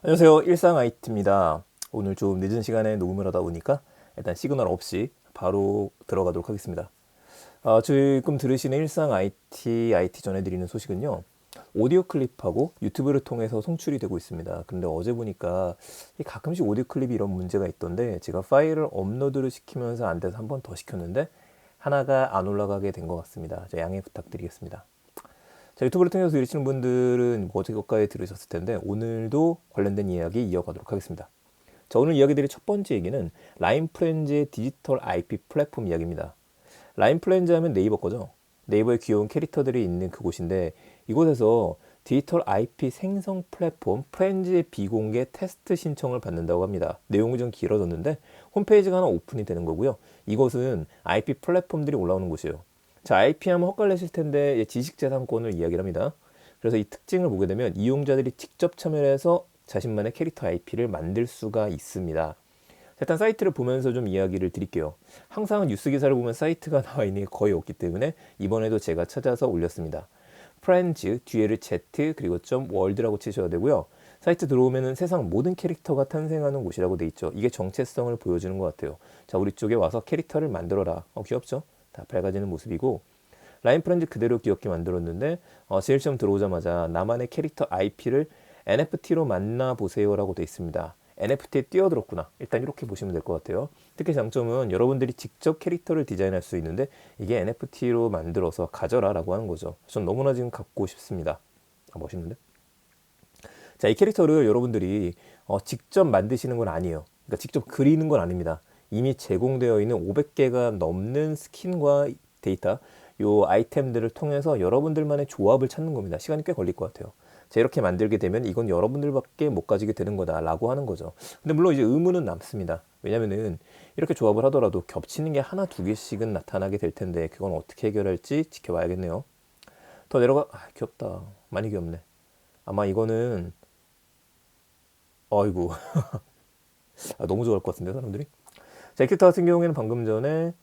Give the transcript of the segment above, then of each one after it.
안녕하세요. 일상 IT입니다. 오늘 좀 늦은 시간에 녹음을 하다 보니까 일단 시그널 없이 바로 들어가도록 하겠습니다. 지금 들으시는 일상 IT 전해드리는 소식은요. 오디오 클립하고 유튜브를 통해서 송출이 되고 있습니다. 근데 어제 보니까 가끔씩 오디오 클립이 이런 문제가 있던데 제가 파일을 업로드를 시키면서 안 돼서 한 번 더 시켰는데 하나가 안 올라가게 된 것 같습니다. 양해 부탁드리겠습니다. 자, 유튜브를 통해서 들으시는 분들은 어제 것까지 들으셨을 텐데 오늘도 관련된 이야기 이어가도록 하겠습니다. 자, 오늘 이야기 드릴 첫 번째 얘기는 라인프렌즈의 디지털 IP 플랫폼 이야기입니다. 라인프렌즈 하면 네이버 거죠. 네이버에 귀여운 캐릭터들이 있는 그곳인데 이곳에서 디지털 IP 생성 플랫폼 프렌즈의 비공개 테스트 신청을 받는다고 합니다. 내용이 좀 길어졌는데 홈페이지가 하나 오픈이 되는 거고요. 이곳은 IP 플랫폼들이 올라오는 곳이에요. 자, IP 하면 헛갈리실 텐데 지식재산권을 이야기를 합니다. 그래서 이 특징을 보게 되면 이용자들이 직접 참여를 해서 자신만의 캐릭터 IP를 만들 수가 있습니다. 일단 사이트를 보면서 좀 이야기를 드릴게요. 항상 뉴스 기사를 보면 사이트가 나와 있는 게 거의 없기 때문에 이번에도 제가 찾아서 올렸습니다. 프렌즈 뒤에를 Z 그리고 .world라고 치셔야 되고요. 사이트 들어오면은 세상 모든 캐릭터가 탄생하는 곳이라고 돼 있죠. 이게 정체성을 보여주는 것 같아요. 자, 우리 쪽에 와서 캐릭터를 만들어라. 귀엽죠? 다 밝아지는 모습이고 라인 프렌즈 그대로 귀엽게 만들었는데 제일 처음 들어오자마자 나만의 캐릭터 IP를 NFT로 만나보세요라고 돼 있습니다. NFT에 뛰어들었구나. 일단 이렇게 보시면 될 것 같아요. 특히 장점은 여러분들이 직접 캐릭터를 디자인할 수 있는데 이게 NFT로 만들어서 가져라 라고 하는 거죠. 전 너무나 지금 갖고 싶습니다. 멋있는데? 자, 이 캐릭터를 여러분들이 직접 만드시는 건 아니에요. 그러니까 직접 그리는 건 아닙니다. 이미 제공되어 있는 500개가 넘는 스킨과 데이터, 요 아이템들을 통해서 여러분들만의 조합을 찾는 겁니다. 시간이 꽤 걸릴 것 같아요. 자, 이렇게 만들게 되면 이건 여러분들밖에 못 가지게 되는 거다라고 하는 거죠. 근데 물론 이제 의문은 남습니다. 왜냐면은 이렇게 조합을 하더라도 겹치는 게 하나 두 개씩은 나타나게 될 텐데 그건 어떻게 해결할지 지켜봐야겠네요. 더 내려가, 귀엽다. 많이 귀엽네. 아마 이거는 어이구 너무 좋아할 것 같은데 사람들이. 자, 이 캐릭터 같은 경우에는 방금 전에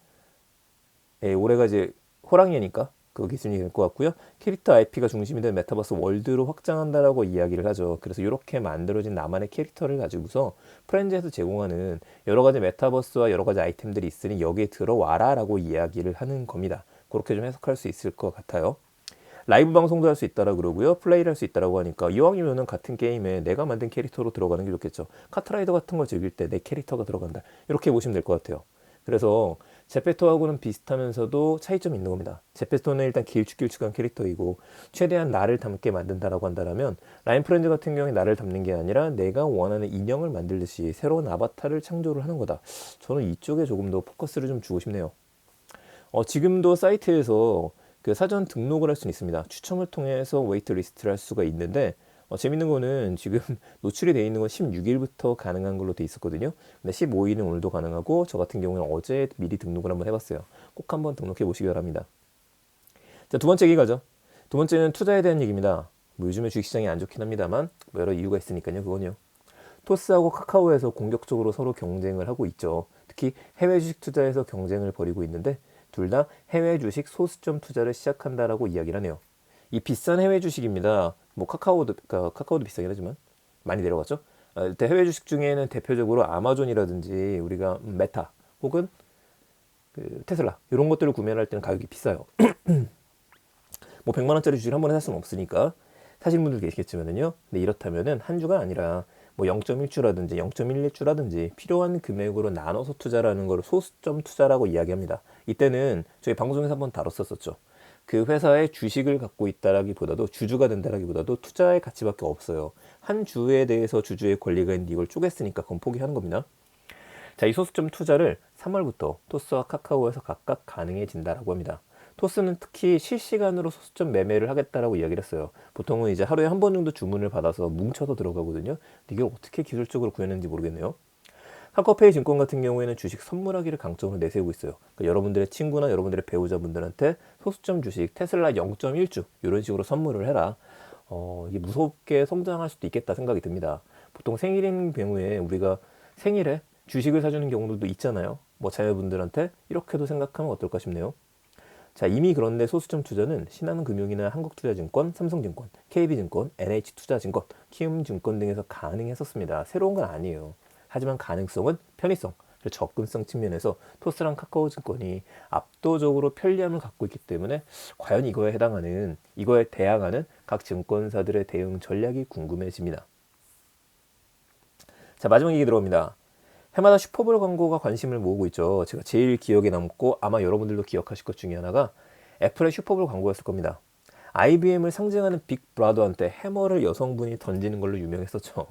올해가 이제 호랑이니까 그 기준이 될 것 같고요. 캐릭터 IP가 중심이 된 메타버스 월드로 확장한다라고 이야기를 하죠. 그래서 이렇게 만들어진 나만의 캐릭터를 가지고서 프렌즈에서 제공하는 여러 가지 메타버스와 여러 가지 아이템들이 있으니 여기에 들어와라라고 이야기를 하는 겁니다. 그렇게 좀 해석할 수 있을 것 같아요. 라이브 방송도 할 수 있다라 그러고요. 플레이를 할 수 있다라고 하니까 이왕이면은 같은 게임에 내가 만든 캐릭터로 들어가는 게 좋겠죠. 카트라이더 같은 걸 즐길 때 내 캐릭터가 들어간다. 이렇게 보시면 될 것 같아요. 그래서 제페토하고는 비슷하면서도 차이점이 있는 겁니다. 제페토는 일단 길쭉길쭉한 캐릭터이고 최대한 나를 담게 만든다라고 한다면 라인 프렌즈 같은 경우에 나를 담는 게 아니라 내가 원하는 인형을 만들듯이 새로운 아바타를 창조를 하는 거다. 저는 이쪽에 조금 더 포커스를 좀 주고 싶네요. 지금도 사이트에서 그 사전 등록을 할 수는 있습니다. 추첨을 통해서 웨이트 리스트를 할 수가 있는데 재밌는 거는 지금 노출이 되어 있는 건 16일부터 가능한 걸로 돼 있었거든요. 근데 15일은 오늘도 가능하고 저 같은 경우는 어제 미리 등록을 한번 해봤어요. 꼭 한번 등록해 보시기 바랍니다. 자, 두 번째 얘기 가죠. 두 번째는 투자에 대한 얘기입니다. 뭐 요즘에 주식시장이 안 좋긴 합니다만 뭐 여러 이유가 있으니까요. 그건요. 토스하고 카카오에서 공격적으로 서로 경쟁을 하고 있죠. 특히 해외 주식 투자에서 경쟁을 벌이고 있는데 둘 다 해외 주식 소수점 투자를 시작한다라고 이야기를 하네요. 이 비싼 해외 주식입니다. 뭐 카카오도 비싸긴 하지만 많이 내려갔죠. 해외 주식 중에는 대표적으로 아마존이라든지 우리가 메타 혹은 그 테슬라 이런 것들을 구매할 때는 가격이 비싸요. 뭐 100만 원짜리 주식을 한 번에 살 수는 없으니까 사신 분들 계시겠지만은요. 근데 이렇다면은 한 주가 아니라 뭐 0.1주라든지 0.11주라든지 필요한 금액으로 나눠서 투자라는 걸 소수점 투자라고 이야기합니다. 이때는 저희 방송에서 한번 다뤘었죠. 그 회사의 주식을 갖고 있다라기보다도 주주가 된다라기보다도 투자의 가치밖에 없어요. 한 주에 대해서 주주의 권리가 있는데 이걸 쪼갰으니까 그건 포기하는 겁니다. 자, 이 소수점 투자를 3월부터 토스와 카카오에서 각각 가능해진다라고 합니다. 토스는 특히 실시간으로 소수점 매매를 하겠다라고 이야기를 했어요. 보통은 이제 하루에 한 번 정도 주문을 받아서 뭉쳐서 들어가거든요. 근데 이걸 어떻게 기술적으로 구현했는지 모르겠네요. 카카오페이 증권 같은 경우에는 주식 선물하기를 강점으로 내세우고 있어요. 그러니까 여러분들의 친구나 여러분들의 배우자분들한테 소수점 주식 테슬라 0.1주 이런 식으로 선물을 해라. 이게 무섭게 성장할 수도 있겠다 생각이 듭니다. 보통 생일인 경우에 우리가 생일에 주식을 사주는 경우도 있잖아요. 뭐 자녀분들한테 이렇게도 생각하면 어떨까 싶네요. 자, 이미 그런데 소수점 투자는 신한금융이나 한국투자증권, 삼성증권, KB증권, NH투자증권, 키움증권 등에서 가능했었습니다. 새로운 건 아니에요. 하지만 가능성은 편의성, 그리고 접근성 측면에서 토스랑 카카오증권이 압도적으로 편리함을 갖고 있기 때문에 과연 이거에 대항하는 각 증권사들의 대응 전략이 궁금해집니다. 자, 마지막 얘기 들어옵니다. 해마다 슈퍼볼 광고가 관심을 모으고 있죠. 제가 제일 기억에 남고 아마 여러분들도 기억하실 것 중에 하나가 애플의 슈퍼볼 광고였을 겁니다. IBM을 상징하는 빅브라더한테 해머를 여성분이 던지는 걸로 유명했었죠.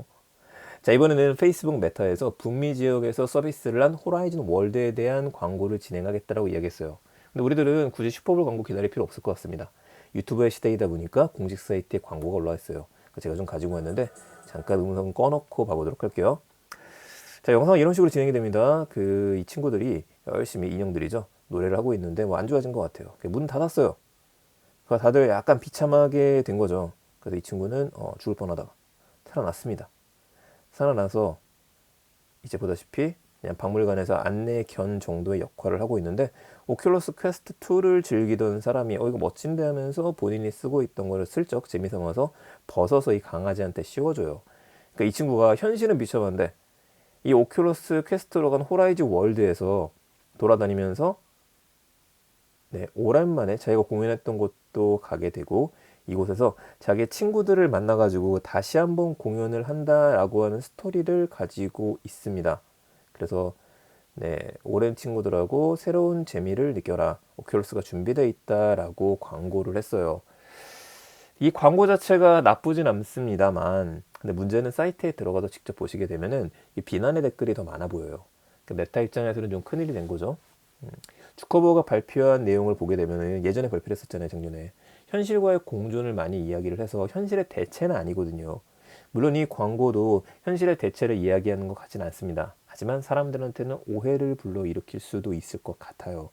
자, 이번에는 페이스북 메타에서 북미 지역에서 서비스를 한 호라이즌 월드에 대한 광고를 진행하겠다라고 이야기했어요. 근데 우리들은 굳이 슈퍼볼 광고 기다릴 필요 없을 것 같습니다. 유튜브의 시대이다 보니까 공식 사이트에 광고가 올라와 있어요. 제가 좀 가지고 왔는데 잠깐 음성 꺼놓고 봐보도록 할게요. 자, 영상 이런 식으로 진행이 됩니다. 이 친구들이 열심히 인형들이죠. 노래를 하고 있는데 뭐 안 좋아진 것 같아요. 문 닫았어요. 다들 약간 비참하게 된 거죠. 그래서 이 친구는 죽을 뻔하다가 살아났습니다. 살아나서 이제 보다시피 그냥 박물관에서 안내 견 정도의 역할을 하고 있는데 오큘러스 퀘스트 2를 즐기던 사람이 이거 멋진데 하면서 본인이 쓰고 있던 거를 슬쩍 재미삼아서 벗어서 이 강아지한테 씌워줘요. 그러니까 이 친구가 현실은 비참한데 이 오큘러스 퀘스트로 간 호라이즌 월드에서 돌아다니면서 오랜만에 자기가 공연했던 곳도 가게 되고 이곳에서 자기 친구들을 만나가지고 다시 한번 공연을 한다라고 하는 스토리를 가지고 있습니다. 그래서 오랜 친구들하고 새로운 재미를 느껴라. 오큘러스가 준비되어 있다라고 광고를 했어요. 이 광고 자체가 나쁘진 않습니다만 근데 문제는 사이트에 들어가서 직접 보시게 되면은 이 비난의 댓글이 더 많아 보여요. 메타 입장에서는 좀 큰일이 된 거죠. 주커버가 발표한 내용을 보게 되면은 예전에 발표를 했었잖아요, 작년에. 현실과의 공존을 많이 이야기를 해서 현실의 대체는 아니거든요. 물론 이 광고도 현실의 대체를 이야기하는 것 같지는 않습니다. 하지만 사람들한테는 오해를 불러일으킬 수도 있을 것 같아요.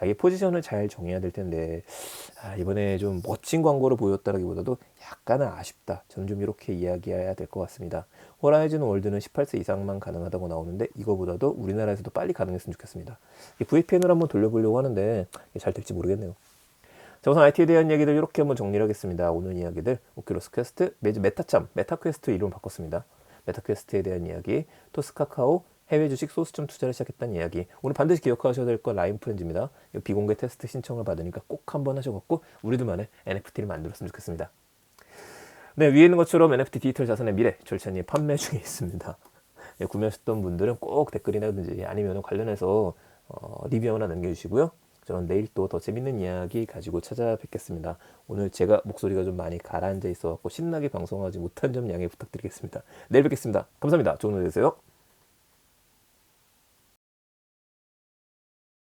이 포지션을 잘 정해야 될 텐데 이번에 좀 멋진 광고를 보였다기보다도 약간은 아쉽다. 저는 좀 이렇게 이야기해야 될 것 같습니다. 호라이즌 월드는 18세 이상만 가능하다고 나오는데 이거보다도 우리나라에서도 빨리 가능했으면 좋겠습니다. VPN을 한번 돌려보려고 하는데 잘 될지 모르겠네요. 자, 우선 IT에 대한 얘기들 이렇게 한번 정리를 하겠습니다. 오늘 이야기들 오큘러스 퀘스트, 메타 퀘스트 이름 바꿨습니다. 메타 퀘스트에 대한 이야기, 토스카카오 해외 주식 소수점 투자를 시작했다는 이야기. 오늘 반드시 기억하셔야 될 건 라인 프렌즈입니다. 비공개 테스트 신청을 받으니까 꼭 한번 하셔갖고 우리들만의 NFT를 만들었으면 좋겠습니다. 위에 있는 것처럼 NFT 디지털 자산의 미래 절찬리 판매 중에 있습니다. 구매하셨던 분들은 꼭 댓글이라든지 아니면 관련해서 리뷰 하나 남겨주시고요. 저는 내일 또 더 재밌는 이야기 가지고 찾아뵙겠습니다. 오늘 제가 목소리가 좀 많이 가라앉아 있어서 신나게 방송하지 못한 점 양해 부탁드리겠습니다. 내일 뵙겠습니다. 감사합니다. 좋은 하루 되세요.